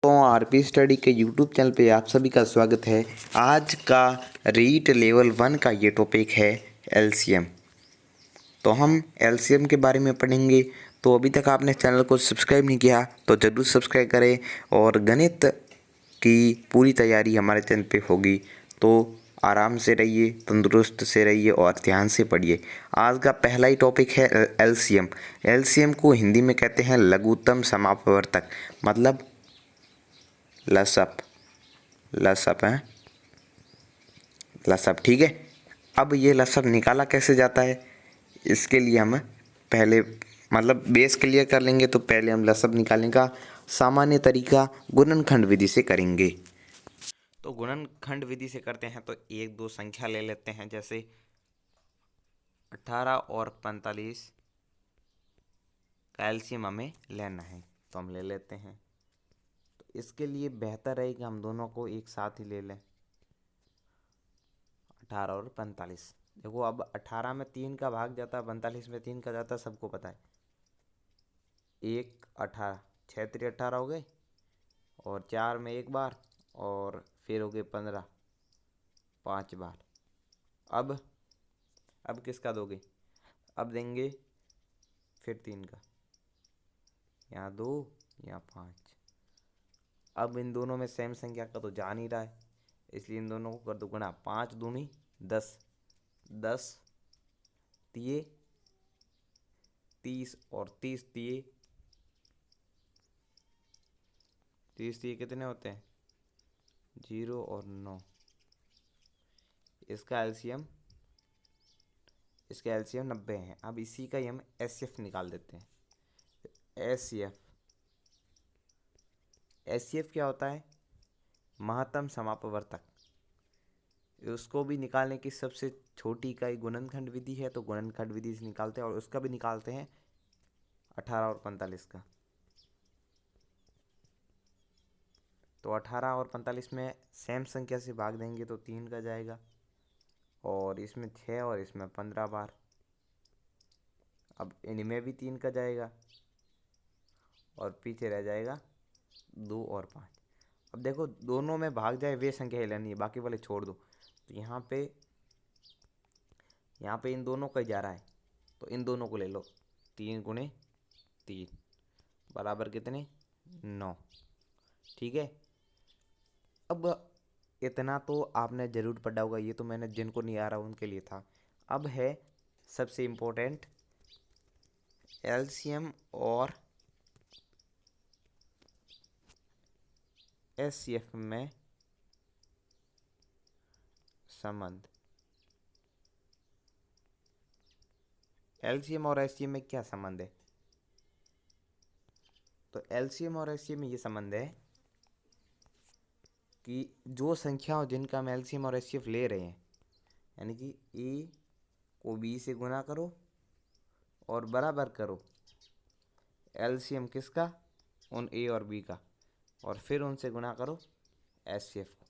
तो RP study के YouTube channel पे आप सभी का स्वागत है। आज का रीट लेवल 1 का ये टॉपिक है एलसीएम। तो हम एलसीएम के बारे में पढ़ेंगे। तो अभी तक आपने चैनल को सब्सक्राइब नहीं किया तो ज़रूर सब्सक्राइब करें और गणित की पूरी तैयारी हमारे चैनल पे होगी। तो आराम से रहिए, तंदुरुस्त से रहिए और ध्यान से पढ़िए। आज का पहला ही टॉपिक है एलसीएम। एलसीएम को हिंदी में कहते हैं लघुत्तम समापवर्तक, मतलब लसअप। लसअप है, लसअप, ठीक है। अब ये लसअप निकाला कैसे जाता है, इसके लिए हम पहले मतलब बेस क्लियर कर लेंगे। तो पहले हम लसअप निकालने का सामान्य तरीका गुणनखंड विधि से करेंगे। तो गुणनखंड विधि से करते हैं तो एक दो संख्या ले लेते हैं, जैसे 18 और 45 का एलसीएम हमें लेना है तो हम ले लेते हैं। तो इसके लिए बेहतर है कि हम दोनों को एक साथ ही ले लें, 18 और 45। देखो अब 18 में 3 का भाग जाता है, 45 में 3 का जाता है, सबको पता है। 1 18, 6 3 18 हो गए, और 4 में एक बार, और फिर हो गए 15 5 बार। अब किसका दोगे? अब देंगे फिर 3 का, यहाँ 2 यहाँ 5। अब इन दोनों में सेम संख्या का तो जा नहीं रहा है, इसलिए इन दोनों को कर दो गुणा। 5 दूनी 10, 10 तिये 30, और 30 तिये 30 तिये कितने होते हैं? 0 और 9। इसका एलसीएम 90 है। अब इसी का ही हम एचसीएफ निकाल देते हैं। एचसीएफ क्या होता है? महत्तम समापवर्तक। उसको भी निकालने की सबसे छोटी इकाई गुणनखंड विधि है, तो गुणनखंड विधि से निकालते हैं, और उसका भी निकालते हैं 18 और 45 का। तो 18 और 45 में सेम संख्या से भाग देंगे तो 3 का जाएगा, और इसमें 6 और इसमें 15 बार। अब इनमें भी 3 का जाएगा, और पीछे रह जाएगा 2 और 5। अब देखो दोनों में भाग जाए वे संख्या ही लेनी है, बाकी वाले छोड़ दो। तो यहाँ पे इन दोनों का जा रहा है, तो इन दोनों को ले लो। 3 गुणे 3 बराबर कितने? 9, ठीक है। अब इतना तो आपने ज़रूर पढ़ा होगा, ये तो मैंने जिनको नहीं आ रहा उनके लिए था। अब है सबसे इम्पोर्टेंट एलसीएम और एचसीएफ में संबंध। एलसीएम और एचसीएफ में क्या संबंध है? तो एलसीएम और एचसीएफ में ये संबंध है कि जो संख्याओं जिनका हम एलसीएम और एचसीएफ ले रहे हैं, यानी कि ए को बी से गुना करो और बराबर करो एलसीएम किसका? उन ए और बी का, और फिर उनसे गुना करो एचसीएफ को।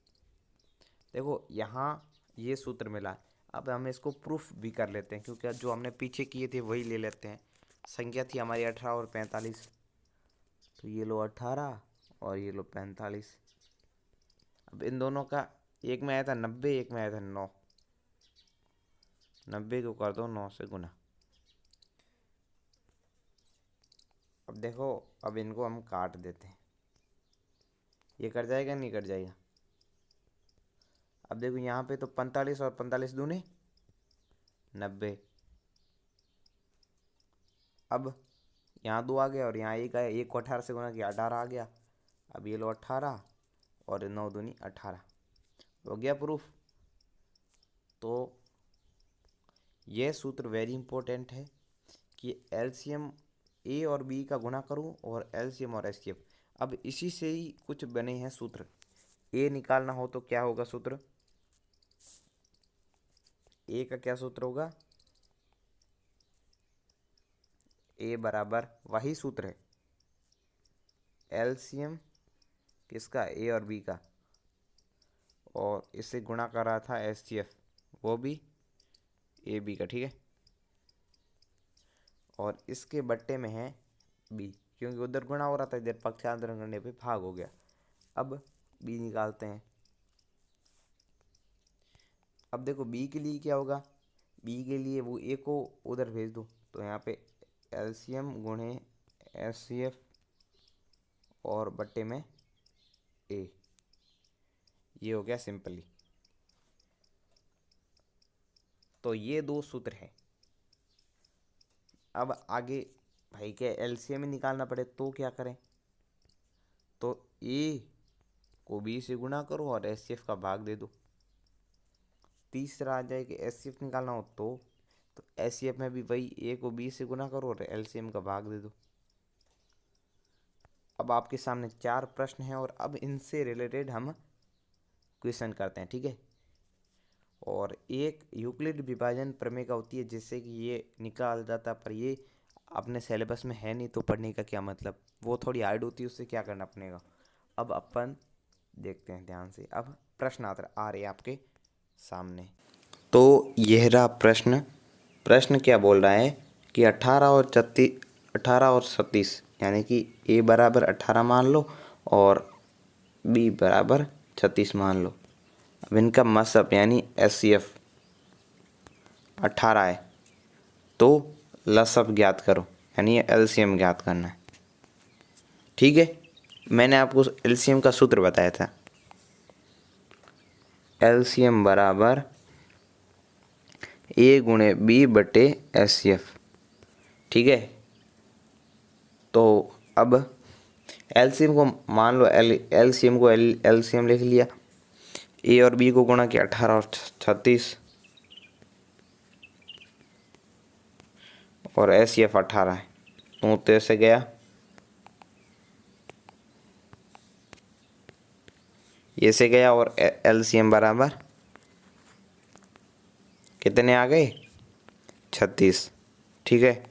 देखो यहाँ ये सूत्र मिला। अब हम इसको प्रूफ भी कर लेते हैं, क्योंकि जो हमने पीछे किए थे वही ले लेते हैं। संख्या थी हमारी 18 और 45, तो ये लो 18 और ये लो 45। अब इन दोनों का एक में आया था 90, एक में आया था 9। 90 को कर दो 9 से गुना। अब देखो, अब इनको हम काट देते हैं, ये कट जाएगा नहीं कट जाएगा? अब देखो यहाँ पे तो 45 और 45 दूने 90। अब यहाँ 2 आ गया और यहाँ 1 आया, 1 को 18 से गुना किया 18 आ गया। अब ये लो 18 और 9 दूनी 18, हो गया प्रूफ। तो यह सूत्र वेरी इंपॉर्टेंट है कि एलसीएम ए और बी का गुणा करूं और एलसीएम और एचसीएफ। अब इसी से ही कुछ बने हैं सूत्र। ए निकालना हो तो क्या होगा सूत्र? ए का क्या सूत्र होगा? ए बराबर वही सूत्र है, एलसीएम किसका? ए और बी का, और इससे गुणा कर रहा था एचसीएफ, वो भी ए बी का, ठीक है। और इसके बट्टे में है बी, क्योंकि उधर गुणा हो रहा था, इधर पक्षांतरण करने पे भाग हो गया। अब बी निकालते हैं। अब देखो बी के लिए क्या होगा, बी के लिए वो ए को उधर भेज दो, तो यहाँ पे एलसीएम गुणे एचसीएफ और बट्टे में ए, ये हो गया सिंपली। तो ये दो सूत्र हैं। अब आगे भाई क्या एलसीएम में निकालना पड़े तो क्या करें, तो ए को बी से गुणा करो और एचसीएफ का भाग दे दो। तीसरा आ जाए कि एचसीएफ निकालना हो तो एचसीएफ में भी वही ए को बी से गुणा करो और एलसीएम का भाग दे दो। अब आपके सामने 4 प्रश्न हैं और अब इनसे रिलेटेड हम क्वेश्चन करते हैं, ठीक है। और एक यूक्लिड विभाजन प्रमेय का होती है जिससे कि ये निकाल जाता, पर ये अपने सिलेबस में है नहीं तो पढ़ने का क्या मतलब, वो थोड़ी हार्ड होती है, उससे क्या करना पड़ेगा। अब अपन देखते हैं ध्यान से। अब प्रश्न आ रहे आपके सामने। तो यह रहा प्रश्न। प्रश्न क्या बोल रहा है कि 18 और 37 यानी कि ए बराबर 18 मान लो और बी बराबर 36 मान लो। अब इनका मसअप यानी एचसीएफ 18 है तो लसअप ज्ञात करो, यानी एलसीएम ज्ञात करना है, ठीक है। मैंने आपको एलसीएम का सूत्र बताया था, एलसीएम बराबर ए गुणे बी बटे एचसीएफ, ठीक है। तो अब एलसीएम को मान लो, एलसीएम को एलसीएम लिख लिया, ए और बी को गुणा किया 18 और 36 और एचसीएफ 18 है, तो से गया, ये से गया और एलसीएम बराबर कितने आ गए 36, ठीक है।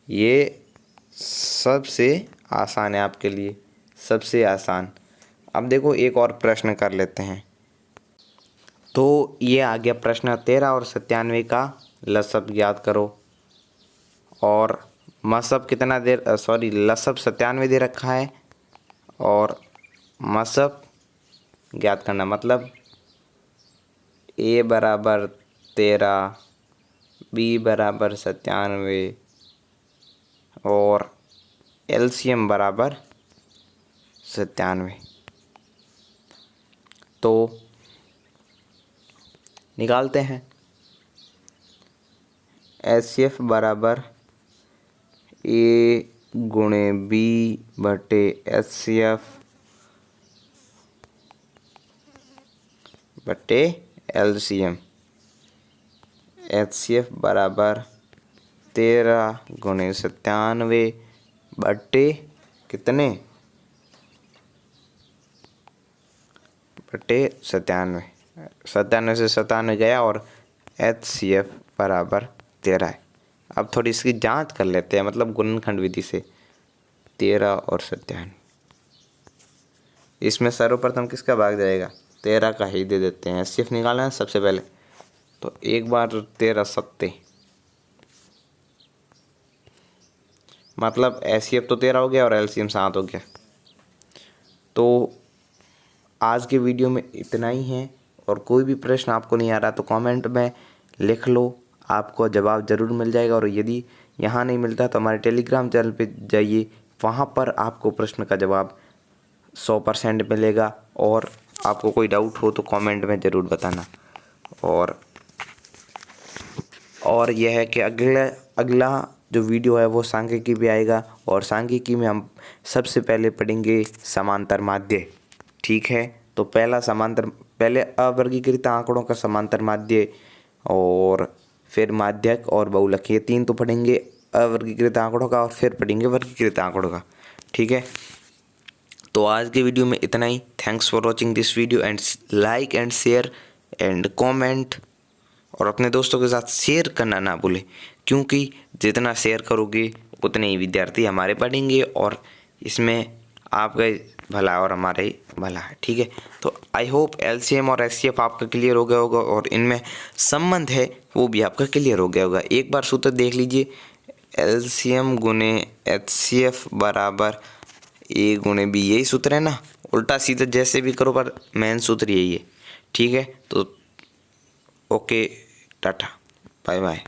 ये सबसे आसान है आपके लिए, सबसे आसान। अब देखो एक और प्रश्न कर लेते हैं। तो ये आ गया प्रश्न 13 और 97 का लसअप ज्ञात करो, और मसअप कितना लसअप 97 दे रखा है और मसअप ज्ञात करना, मतलब ए बराबर 13, बी बराबर 97 और एलसीएम बराबर 97। तो निकालते हैं। एचसीएफ बराबर ए गुणे बी बटे एचसीएफ बटे एलसीएम। एचसीएफ बराबर 13 गुणे 97 बटे कितने बटे 97, 97 से 97 गया और एचसीएफ बराबर 13 है। अब थोड़ी इसकी जांच कर लेते हैं, मतलब गुणनखंड विधि से 13 और 97, इसमें सर्वप्रथम किसका भाग जाएगा, 13 का ही दे देते हैं। एचसीएफ निकालना है सबसे पहले, तो एक बार 13 सत्ते, मतलब एचसीएफ तो 13 हो गया और एलसीएम 7 हो गया। तो आज के वीडियो में इतना ही है, और कोई भी प्रश्न आपको नहीं आ रहा तो कमेंट में लिख लो, आपको जवाब ज़रूर मिल जाएगा। और यदि यहाँ नहीं मिलता तो हमारे टेलीग्राम चैनल पे जाइए, वहाँ पर आपको प्रश्न का जवाब 100% मिलेगा। और आपको कोई डाउट हो तो कमेंट में ज़रूर बताना। और यह है कि अगला जो वीडियो है वो सांख्यिकी भी आएगा, और सांख्यिकी में हम सबसे पहले पढ़ेंगे समांतर माध्य, ठीक है। तो पहले अवर्गीकृत आंकड़ों का समांतर माध्य, और फिर माध्यक और बहुलक, ये 3 तो पढ़ेंगे अवर्गीकृत आंकड़ों का, और फिर पढ़ेंगे वर्गीकृत आंकड़ों का, ठीक है। तो आज के वीडियो में इतना ही। Thanks for watching this video and like and share and comment, और अपने दोस्तों के साथ शेयर करना ना भूलें, क्योंकि जितना शेयर करोगे उतने ही विद्यार्थी हमारे पढ़ेंगे, और इसमें आपका भला और हमारा ही भला है, ठीक है। तो आई होप एलसीएम और एचसीएफ आपका क्लियर हो गया होगा, और इनमें संबंध है वो भी आपका क्लियर हो गया होगा। एक बार सूत्र देख लीजिए, एलसीएम गुने एचसीएफ बराबर ए गुणे बी, यही सूत्र है ना। उल्टा सीधा जैसे भी करो पर मेन सूत्र यही है। ठीक है, तो ओके, टाटा, बाय बाय।